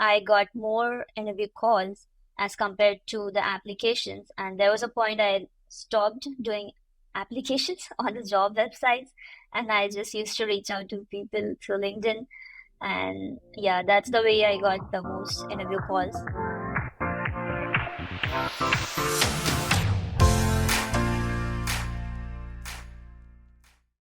I got more interview calls as compared to the applications. And there was a point I stopped doing applications on the job websites, and I just used to reach out to people through LinkedIn. And yeah, that's the way I got the most interview calls.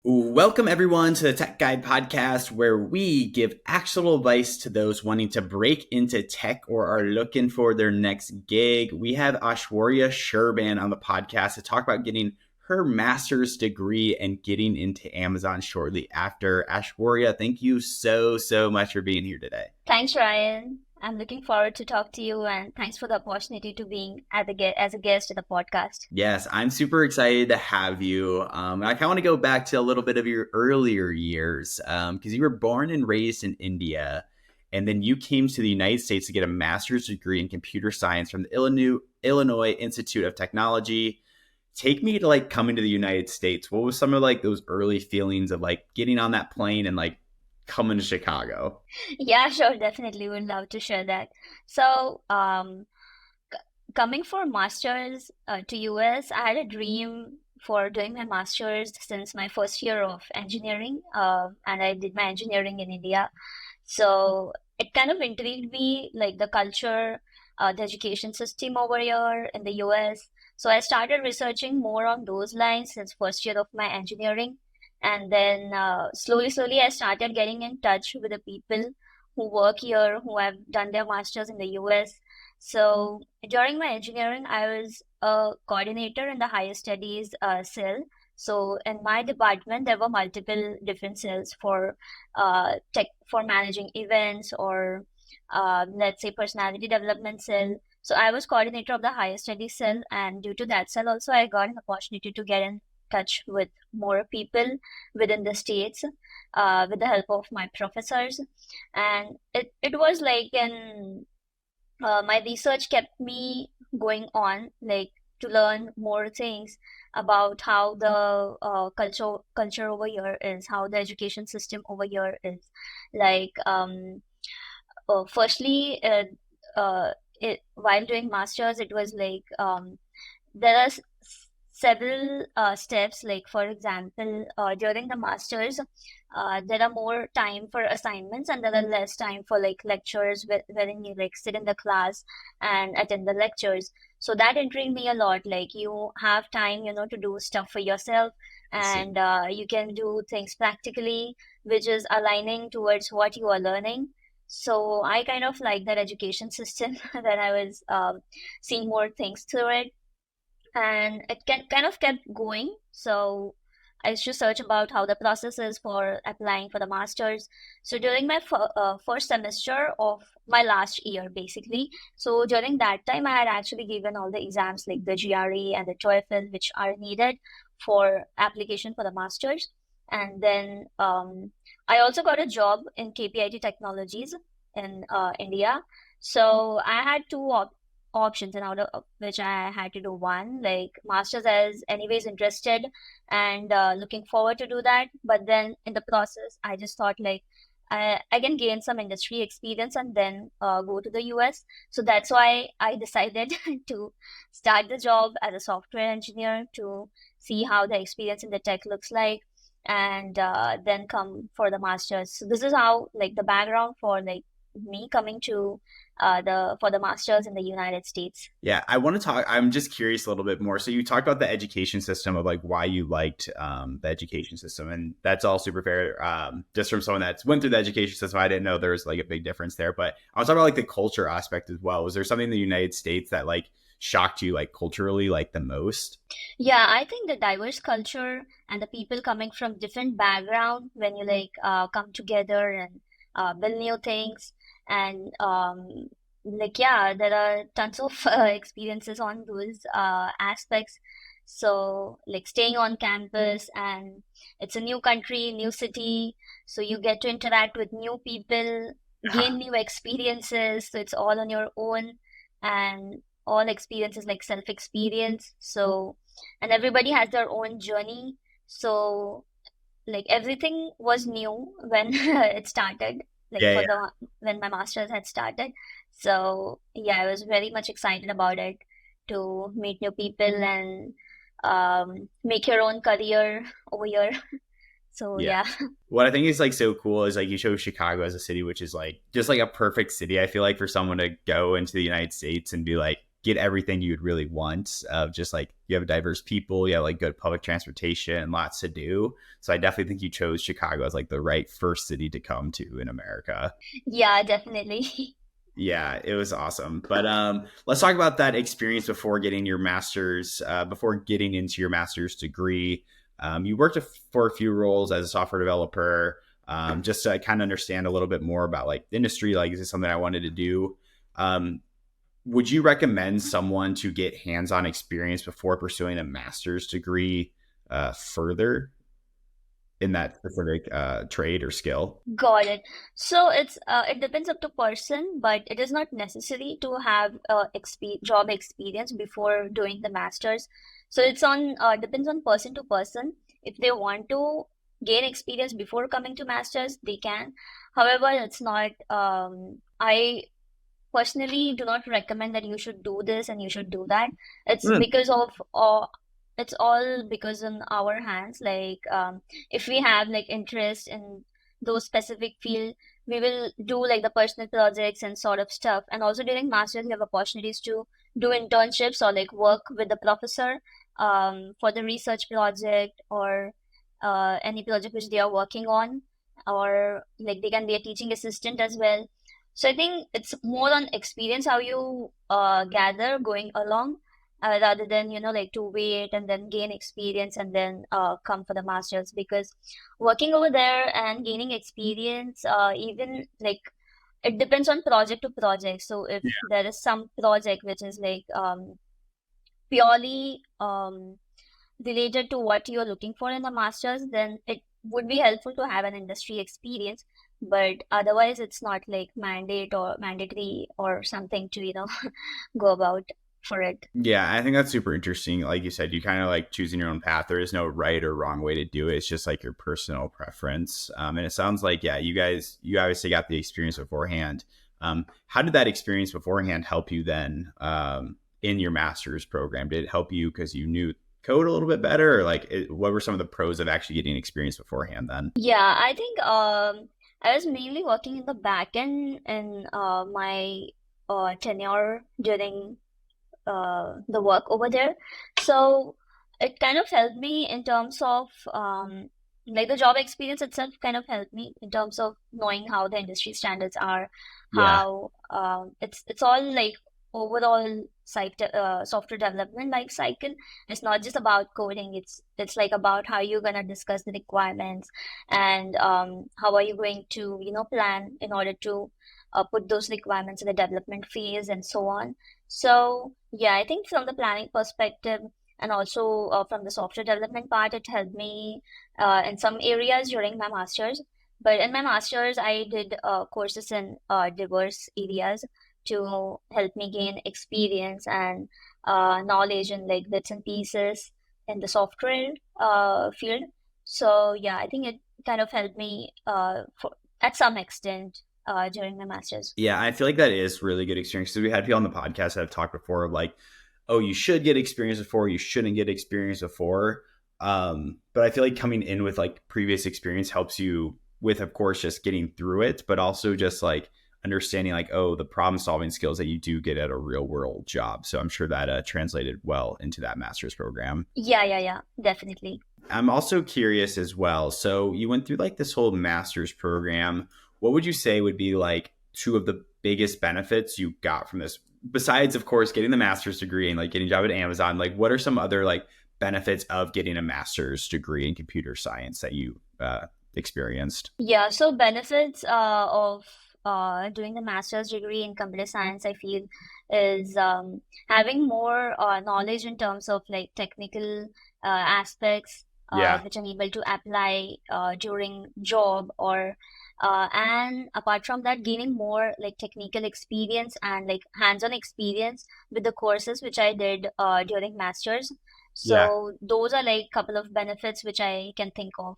Welcome, everyone, to the Tech Guide podcast, where we give actionable advice to those wanting to break into tech or are looking for their next gig. We have Aishwarya Sureban on the podcast to talk about getting her master's degree and getting into Amazon shortly after. Aishwarya, thank you so much for being here today. Thanks, Ryan. I'm looking forward to talk to you, and thanks for the opportunity to being as a guest in the podcast. Yes, I'm super excited to have you. I kind of want to go back to a little bit of your earlier years because you were born and raised in India, and then you came to the United States to get a master's degree in computer science from the Illinois Institute of Technology. Take me to like coming to the United States. What was some of like those early feelings of like getting on that plane and like coming to Chicago? Yeah, sure, definitely would love to share that. So, coming for masters to US, I had a dream for doing my masters since my first year of engineering, and I did my engineering in India. So it kind of intrigued me, like the culture, the education system over here in the US. So I started researching more on those lines since first year of my engineering, and then slowly, I started getting in touch with the people who work here, who have done their masters in the US. So during my engineering, I was a coordinator in the higher studies cell. So in my department, there were multiple different cells for tech, for managing events, or let's say personality development cell. So I was coordinator of the higher studies cell, and due to that cell also, I got an opportunity to get in touch with more people within the states with the help of my professors. And it was like an my research kept me going on, like to learn more things about how the culture over here is, how the education system over here is. Like, firstly, while doing masters, it was like there are several steps. Like for example, during the masters, there are more time for assignments, and there are less time for like lectures, wherein you like sit in the class and attend the lectures. So that intrigued me a lot. Like you have time, to do stuff for yourself, I see. and you can do things practically, which is aligning towards what you are learning. So I kind of like that education system that I was seeing more things through it, and it kind of kept going. So I used to search about how the process is for applying for the masters. So during my first semester of my last year, basically, so during that time, I had actually given all the exams like the GRE and the TOEFL, which are needed for application for the masters. And then I also got a job in KPIT Technologies in India. So I had two options, and out of which I had to do one, like masters. I was anyways interested and looking forward to do that. But then in the process, I just thought like I can gain some industry experience and then go to the US. So that's why I decided to start the job as a software engineer to see how the experience in the tech looks like, and then come for the masters. So this is how like the background for like me coming to the for the masters in the United States. Yeah, I want to talk. I'm just curious a little bit more. So you talked about the education system of like why you liked the education system, and that's all super fair. Just from someone that's went through the education system, I didn't know there was like a big difference there. But I was talking about like the culture aspect as well. Was there something in the United States that like shocked you like culturally like the most? Yeah, I think the diverse culture and the people coming from different background, when you like come together and build new things, and like yeah, there are tons of experiences on those aspects. So like staying on campus, and it's a new country, new city, so you get to interact with new people, gain new experiences. So it's all on your own, and all experiences like self experience. So and everybody has their own journey. So like everything was new when it started. like Yeah, for yeah, the when my master's had started. So yeah, I was very much excited about it, to meet new people and make your own career over here. So yeah. yeah. What I think is like so cool is like you show Chicago as a city, which is like just like a perfect city. I feel like for someone to go into the United States and be like get everything you'd really want of just like you have diverse people, you have like good public transportation, lots to do. So I definitely think you chose Chicago as like the right first city to come to in America. Yeah, definitely. Yeah, it was awesome. But let's talk about that experience before getting your master's, before getting into your master's degree. You worked for a few roles as a software developer, just to kind of understand a little bit more about like the industry. Like, is this something I wanted to do? Um, would you recommend someone to get hands-on experience before pursuing a master's degree further in that specific trade or skill? Got it. So it depends up to person, but it is not necessary to have job experience before doing the masters. So it's on depends on person to person. If they want to gain experience before coming to masters, they can. However, it's not. I personally do not recommend that you should do this and you should do that. It's Mm, because of it's all because in our hands. Like if we have like interest in those specific field, we will do like the personal projects and sort of stuff. And also during masters, you have opportunities to do internships or like work with the professor for the research project or any project which they are working on, or like they can be a teaching assistant as well. So I think it's more on experience how you gather going along, rather than like to wait and then gain experience and then come for the masters, because working over there and gaining experience, even like it depends on project to project. So if there is some project which is like purely related to what you're looking for in the masters, then it would be helpful to have an industry experience. But otherwise, it's not like mandate or mandatory or something to, go about for it. yeah, I think that's super interesting. Like you said, you kind of like choosing your own path. There is no right or wrong way to do it. It's just like your personal preference. And it sounds like, yeah, you obviously got the experience beforehand. How did that experience beforehand help you then in your master's program? Did it help you because you knew code a little bit better, or like what were some of the pros of actually getting experience beforehand then? Yeah, I think I was mainly working in the back end in my tenure during the work over there. So it kind of helped me in terms of like the job experience itself kind of helped me in terms of knowing how the industry standards are, Yeah. how it's all like overall software development life cycle. It's not just about coding. It's like about how you're gonna discuss the requirements, and how are you going to plan in order to put those requirements in the development phase and so on. So yeah, I think from the planning perspective and also from the software development part, it helped me in some areas during my master's. But in my master's, I did courses in diverse areas to help me gain experience and knowledge in like bits and pieces in the software field. So yeah, I think it kind of helped me at some extent during my master's. Yeah, I feel like that is really good experience because we had people on the podcast that have talked before of like, oh, you should get experience before, you shouldn't get experience before. But I feel like coming in with like previous experience helps you with, of course, just getting through it, but also just like understanding like, oh, the problem solving skills that you do get at a real world job. So I'm sure that translated well into that master's program. Yeah, yeah, yeah, definitely. I'm also curious as well. So you went through like this whole master's program. What would you say would be like two of the biggest benefits you got from this? Besides, of course, getting the master's degree and like getting a job at Amazon, like what are some other like benefits of getting a master's degree in computer science that you experienced? Yeah, so benefits of doing the master's degree in computer science, I feel, is having more knowledge in terms of like technical aspects, Yeah. which I'm able to apply during job, or and apart from that, gaining more like technical experience and like hands-on experience with the courses which I did during master's. Yeah. So those are like couple of benefits which I can think of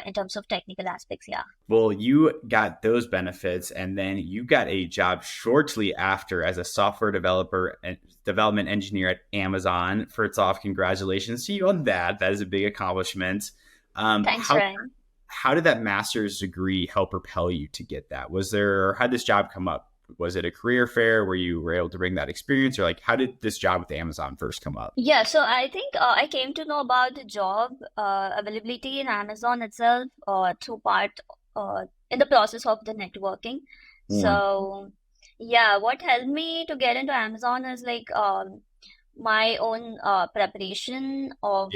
in terms of technical aspects. Yeah. Well, you got those benefits, and then you got a job shortly after as a software developer and development engineer at Amazon. First off, congratulations to you on that. That is a big accomplishment. Um, Thanks, how Ryan. how did that master's degree help propel you to get that? Was there how did this job come up? Was it a career fair where you were able to bring that experience, or like how did this job with Amazon first come up? Yeah, so I think I came to know about the job availability in Amazon itself through part in the process of the networking. Mm. So, yeah, what helped me to get into Amazon is like my own preparation of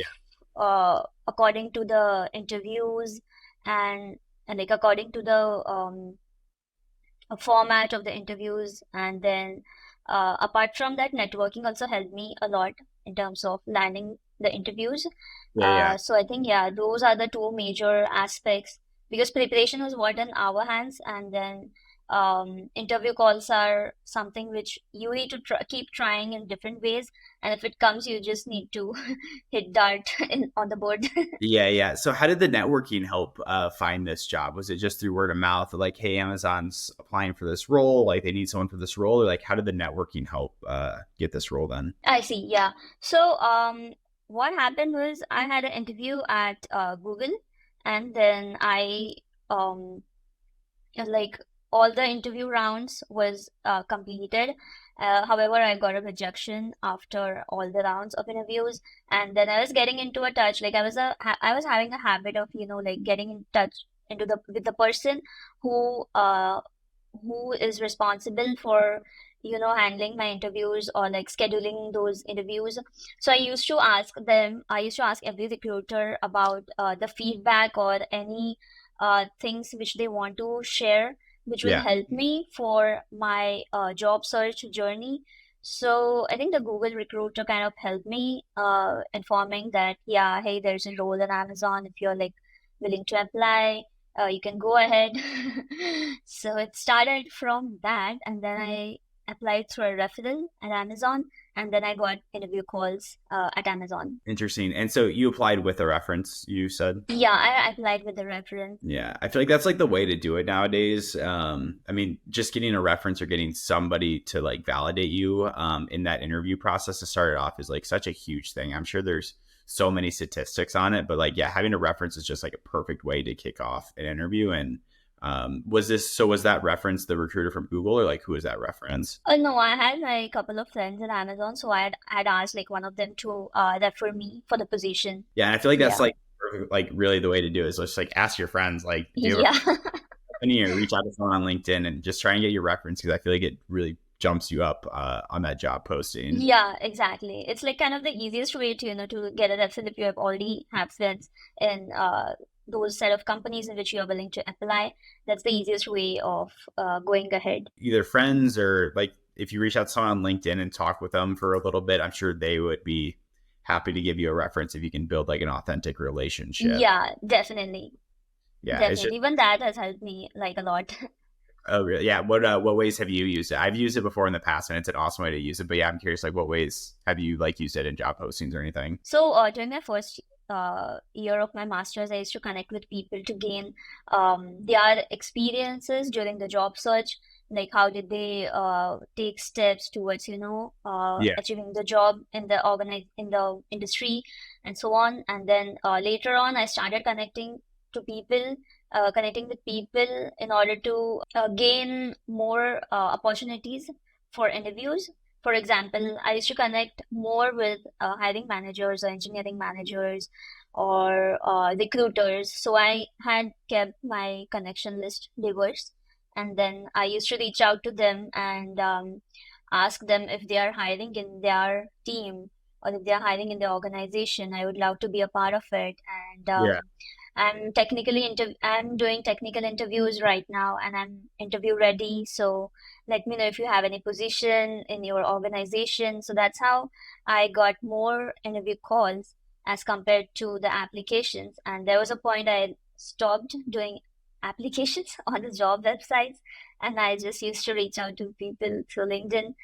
according to the interviews and and like according to the format of the interviews, and then apart from that, networking also helped me a lot in terms of landing the interviews. Yeah, yeah. So I think, yeah, those are the two major aspects, because preparation was what in our hands, and then interview calls are something which you need to keep trying in different ways, and if it comes, you just need to hit dart on the board. Yeah, yeah. So how did the networking help find this job? Was it just through word of mouth, like, hey, Amazon's applying for this role, like they need someone for this role, or like how did the networking help get this role then? I see, yeah. So, what happened was I had an interview at Google, and then um, like all the interview rounds was completed. However, I got a rejection after all the rounds of interviews, and then I was getting into a touch. Like I was having a habit of, like getting in touch into the with the person who uh who is responsible for handling my interviews or like scheduling those interviews. So I used to ask every recruiter about the feedback or any things which they want to share, which will Yeah. help me for my job search journey. So I think the Google recruiter kind of helped me informing that, yeah, hey, there's a role in Amazon if you're like willing to apply, you can go ahead. So it started from that, and then I applied through a referral at Amazon, and then I got interview calls at Amazon. Interesting. And so you applied with a reference, you said? Yeah, I applied with the reference. Yeah, I feel like that's like the way to do it nowadays. I mean, just getting a reference or getting somebody to like validate you in that interview process to start it off is like such a huge thing. I'm sure there's so many statistics on it, but like, yeah, having a reference is just like a perfect way to kick off an interview. And was that reference the recruiter from Google or like who is that reference? No, I had my couple of friends in Amazon, so had asked like one of them to refer me for the position. Yeah, and I feel like that's Yeah. like really the way to do it is just like ask your friends, like, do you have Yeah. a company or reach out to someone on LinkedIn and just try and get your reference because I feel like it really jumps you up on that job posting. Yeah, exactly. It's like kind of the easiest way to, to get a reference if you have already have friends in those set of companies in which you are willing to apply. That's the easiest way of going ahead. Either friends or like if you reach out to someone on LinkedIn and talk with them for a little bit, I'm sure they would be happy to give you a reference if you can build like an authentic relationship. Yeah, definitely. Yeah, it's just Definitely. Even that has helped me like a lot. oh really? Yeah. What ways have you used it? I've used it before in the past, and it's an awesome way to use it. But yeah, I'm curious, like what ways have you like used it in job postings or anything? So during my first year of my master's, I used to connect with people to gain their experiences during the job search. Like how did they take steps towards, Yeah, achieving the job in the in the industry, and so on. And then later on, I started connecting with people in order to gain more opportunities for interviews. For example, I used to connect more with hiring managers or engineering managers or recruiters. So I had kept my connection list diverse. And then I used to reach out to them and ask them if they are hiring in their team or if they are hiring in their organization. I would love to be a part of it. And yeah. I'm doing technical interviews right now, and I'm interview ready. So let me know if you have any position in your organization. So that's how I got more interview calls as compared to the applications. And there was a point I stopped doing applications on the job websites, and I just used to reach out to people through LinkedIn.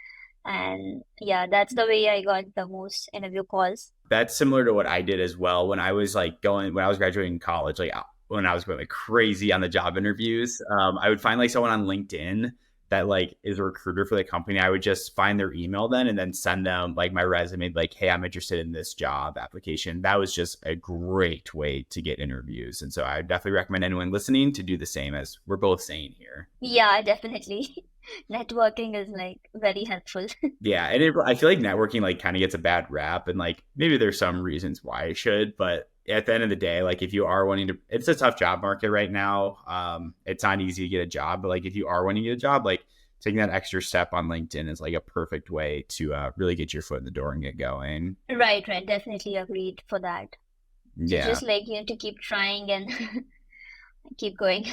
And yeah, that's the way I got the most interview calls. That's similar to what I did as well when I was like going when I was graduating college. Like when I was going like crazy on the job interviews, I would find like someone on LinkedIn that like is a recruiter for the company. I would just find their email then and then send them like my resume, like, hey, I'm interested in this job application. That was just a great way to get interviews, and so I definitely recommend anyone listening to do the same as we're both saying here. Yeah, definitely. Networking is like very helpful. Yeah, and I feel like networking like kind of gets a bad rap, and like maybe there's some reasons why it should, but at the end of the day, like if you are wanting to, it's a tough job market right now. It's not easy to get a job, but like if you are wanting to get a job, like taking that extra step on LinkedIn is like a perfect way to really get your foot in the door and get going. Right, right. Definitely agreed for that. So Yeah, just like you need to keep trying and keep going.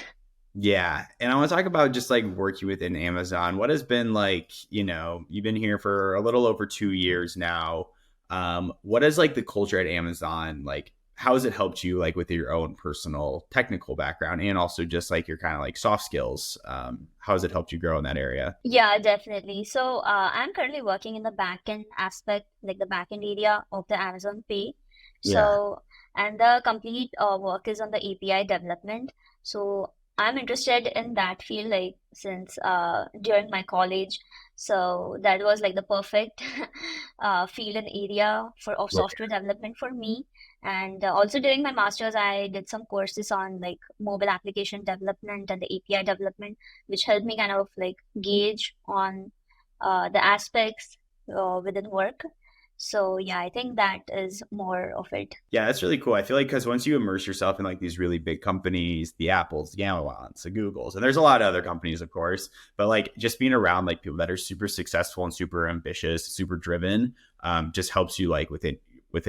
yeah, and I want to talk about just like working within Amazon. What has been like, you've been here for a little over 2 years now. What is like the culture at Amazon? Like, how has it helped you like with your own personal technical background and also just like your kind of like soft skills? How has it helped you grow in that area? Yeah, definitely. So I'm currently working in the backend aspect, like the backend area of the Amazon Pay. Yeah. So, and the complete work is on the API development. So I'm interested in that field, like since during my college. So that was like the perfect field and area for of Right. software development for me. And also during my master's, I did some courses on like mobile application development and the API development, which helped me kind of like gauge on the aspects within work. So yeah, I think that is more of it. Yeah, that's really cool. I feel like because once you immerse yourself in like these really big companies, the Apples, the Amazons, the Googles, and there's a lot of other companies, of course, but like just being around like people that are super successful and super ambitious, super driven, just helps you like within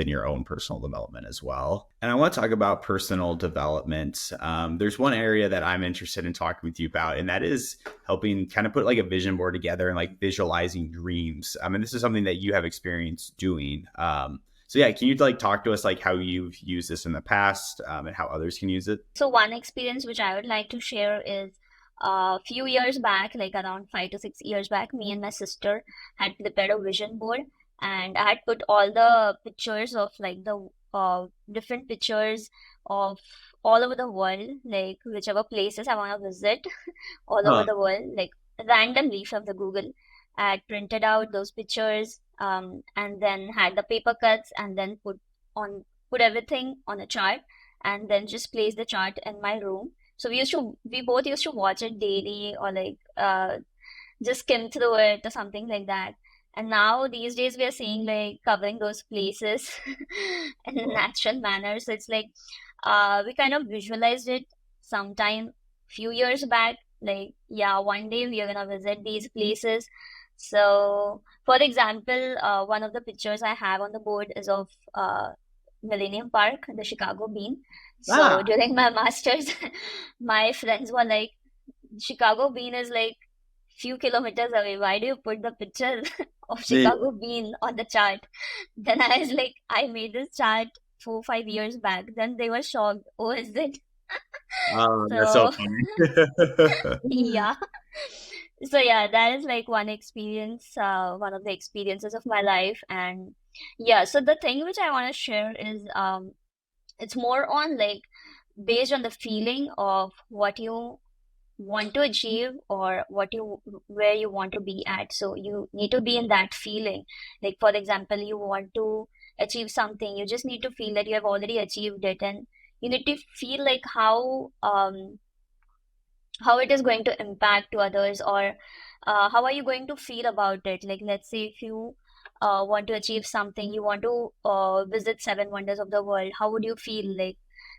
your own personal development as well. And I want to talk about personal development. There's one area that I'm interested in talking with you about, and that is helping kind of put like a vision board together and like visualizing dreams. I mean, this is something that you have experience doing. So yeah, can you like talk to us like how you've used this in the past, and how others can use it? So one experience which I would like to share is a few years back, like around 5 to 6 years back, me and my sister had prepared a vision board, and I had put all the pictures of like the different pictures of all over the world, like whichever places I want to visit all over Huh. the world, like randomly from the Google. I had printed out those pictures, and then had the paper cuts, and then put everything on a chart, and then just place the chart in my room. So we both used to watch it daily, or like just skim through it or something like that. And now these days we are seeing like covering those places in a natural manner. So it's like we kind of visualized it sometime few years back. Like, yeah, one day we are gonna visit these places. So, for example, one of the pictures I have on the board is of Millennium Park, the Chicago Bean. So Ah, during my masters, my friends were like, Chicago Bean is like few kilometers away. Why do you put the picture of the, Chicago Bean on the chart? Then I was like, I made this chart 4 5 years back. Then they were shocked. Oh, is it? that's so So funny. yeah. So yeah, that is like one experience, one of the experiences of my life. And yeah, so the thing which I want to share is it's more on like based on the feeling of what you want to achieve, or what you where you want to be at. So you need to be in that feeling. Like for example, you want to achieve something, you just need to feel that you have already achieved it, and you need to feel like how it is going to impact to others, or how are you going to feel about it. Like let's say if you want to achieve something, you want to visit seven wonders of the world, how would you feel like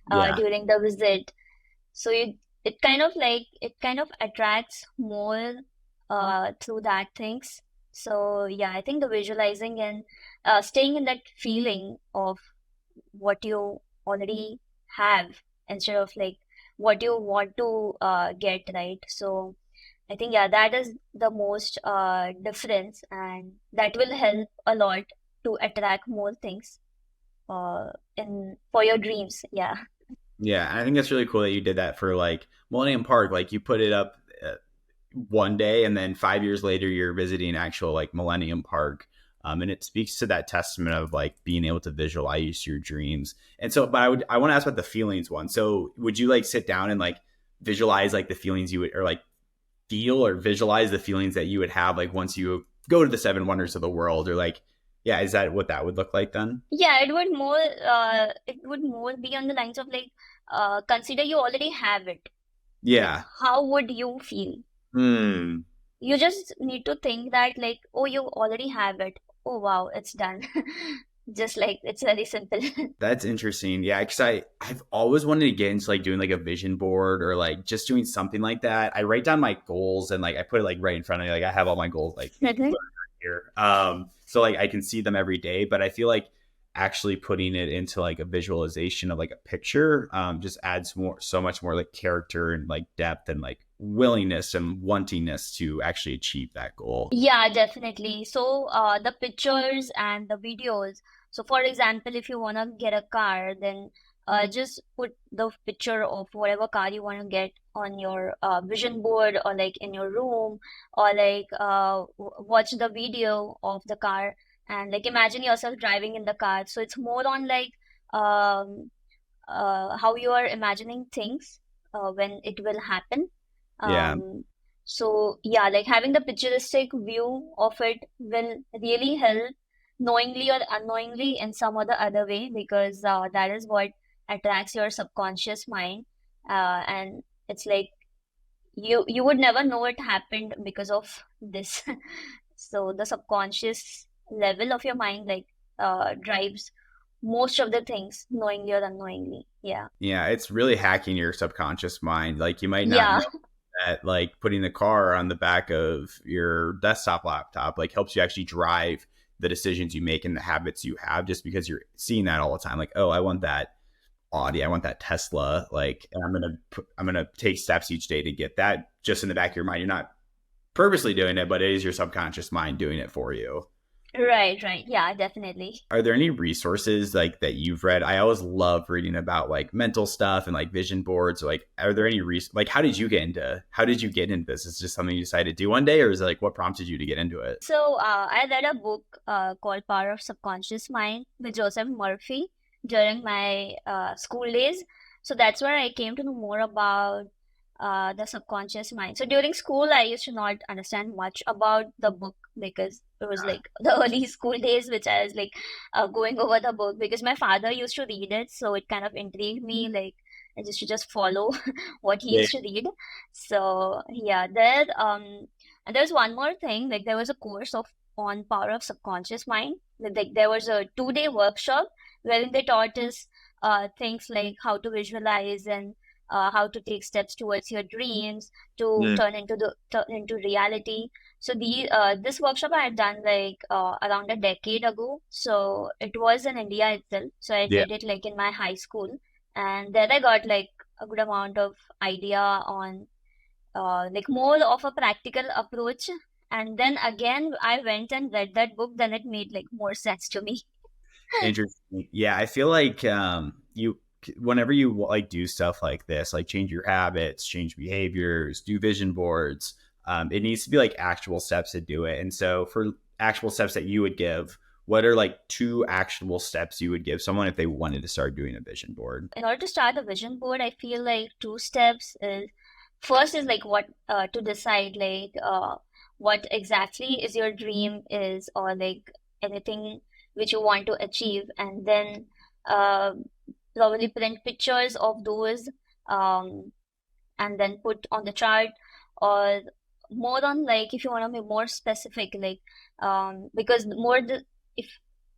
Yeah. during the visit? So it kind of attracts more through that things. So yeah, I think the visualizing and staying in that feeling of what you already have, instead of like what you want to get, right? So I think yeah, that is the most difference, and that will help a lot to attract more things in for your dreams. Yeah. Yeah, I think that's really cool that you did that for like Millennium Park. Like you put it up. one day, and then 5 years later you're visiting actual like Millennium Park. And it speaks to that testament of like being able to visualize your dreams. And so, but I want to ask about the feelings one. So would you like sit down and like visualize like the feelings you would, or like feel or visualize the feelings that you would have like once you go to the seven wonders of the world, or like, yeah, is that what that would look like then? Yeah, it would more be on the lines of like, consider you already have it. Like, Yeah. how would you feel? Hmm. You just need to think that like, oh, you already have it. Oh wow, it's done. Just like it's very simple. That's interesting. Yeah, because I've always wanted to get into like doing like a vision board or like just doing something like that. I write down my goals and like I put it like right in front of me. Like I have all my goals like Mhm. here. So like I can see them every day, but I feel like actually putting it into like a visualization of like a picture just adds more, so much more like character and like depth and like willingness and wantingness to actually achieve that goal. Yeah, definitely. So, the pictures and the videos. So, for example, if you want to get a car, then just put the picture of whatever car you want to get on your vision board or like in your room, or like watch the video of the car and like imagine yourself driving in the car. So, it's more on like um, how you are imagining things when it will happen. Yeah. Um, so yeah, like having the picturestic view of it will really help knowingly or unknowingly in some other way, because that is what attracts your subconscious mind. And it's like you would never know it happened because of this. So the subconscious level of your mind like drives most of the things knowingly or unknowingly. Yeah. Yeah, it's really hacking your subconscious mind. Like you might not Yeah. know that like putting the car on the back of your desktop laptop like helps you actually drive the decisions you make and the habits you have, just because you're seeing that all the time. Like, oh, I want that Audi, I want that Tesla, like, and I'm gonna take steps each day to get that, just in the back of your mind. You're not purposely doing it, but it is your subconscious mind doing it for you. Right, right. Yeah, definitely. Are there any resources like that you've read? I always love reading about like mental stuff and like vision boards. Like, are there any like how did you get into this? Is it just something you decided to do one day, or is it like what prompted you to get into it? So, I read a book called Power of Subconscious Mind with Joseph Murphy during my school days. So that's where I came to know more about the subconscious mind. So during school, I used to not understand much about the book because it was like the early school days, which I was like going over the book because my father used to read it. So it kind of intrigued me. Like I just should just follow what he Yeah. used to read. So yeah, there and there's one more thing. Like there was a course of on power of subconscious mind. Like there was a 2 day workshop wherein they taught us things like how to visualize and how to take steps towards your dreams to Mm, turn into reality. So the this workshop I had done like around a decade ago. So it was in India itself. So I yeah. did it like in my high school, and then I got like a good amount of idea on like more of a practical approach. And then again, I went and read that book. Then it made like more sense to me. Interesting. Yeah, I feel like you whenever you like do stuff like this, like change your habits, change behaviors, do vision boards, it needs to be like actual steps to do it. And so for actual steps that you would give, what are like two actionable steps you would give someone if they wanted to start doing a vision board? In order to start a vision board, I feel like two steps is first is like what to decide like what exactly is your dream is, or like anything which you want to achieve, and then uh, probably print pictures of those um, and then put on the chart, or more on like if you want to be more specific like because if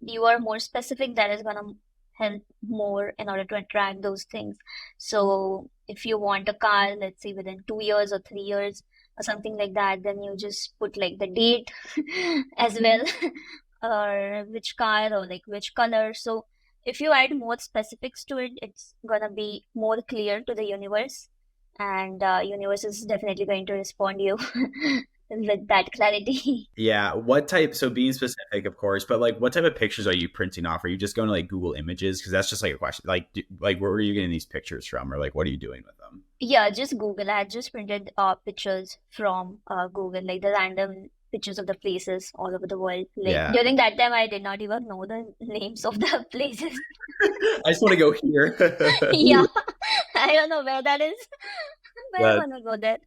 you are more specific, that is going to help more in order to attract those things. So if you want a car, let's say within 2 years or 3 years or something like that, then you just put like the date as well, or which car or like which color. So if you add more specifics to it, it's gonna be more clear to the universe, and universe is definitely going to respond you with that clarity. Yeah, what type? So being specific, of course, but like, what type of pictures are you printing off? Are you just going to like Google Images? Because that's just like a question. Like, like, where are you getting these pictures from, or like, what are you doing with them? Yeah, just Google. I had just printed pictures from Google, like the random pictures of the places all over the world. Like Yeah. during that time, I did not even know the names of the places. I just want to go here. Yeah, I don't know where that is, but I that want to go there.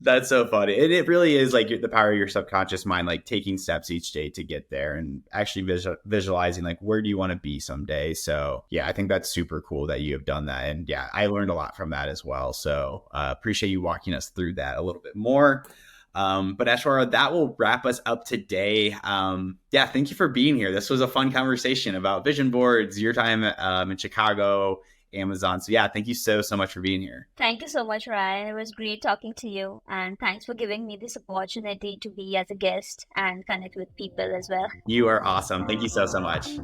That's so funny. And it really is like the power of your subconscious mind, like taking steps each day to get there and actually visualizing, like, where do you want to be someday? So, yeah, I think that's super cool that you have done that. And yeah, I learned a lot from that as well. So, appreciate you walking us through that a little bit more. But Ashwara, that will wrap us up today. Yeah, thank you for being here. This was a fun conversation about vision boards, your time in Chicago, Amazon. So, yeah, thank you so much for being here. Thank you so much, Ryan. It was great talking to you, and thanks for giving me this opportunity to be as a guest and connect with people as well. You are awesome. Thank you so much.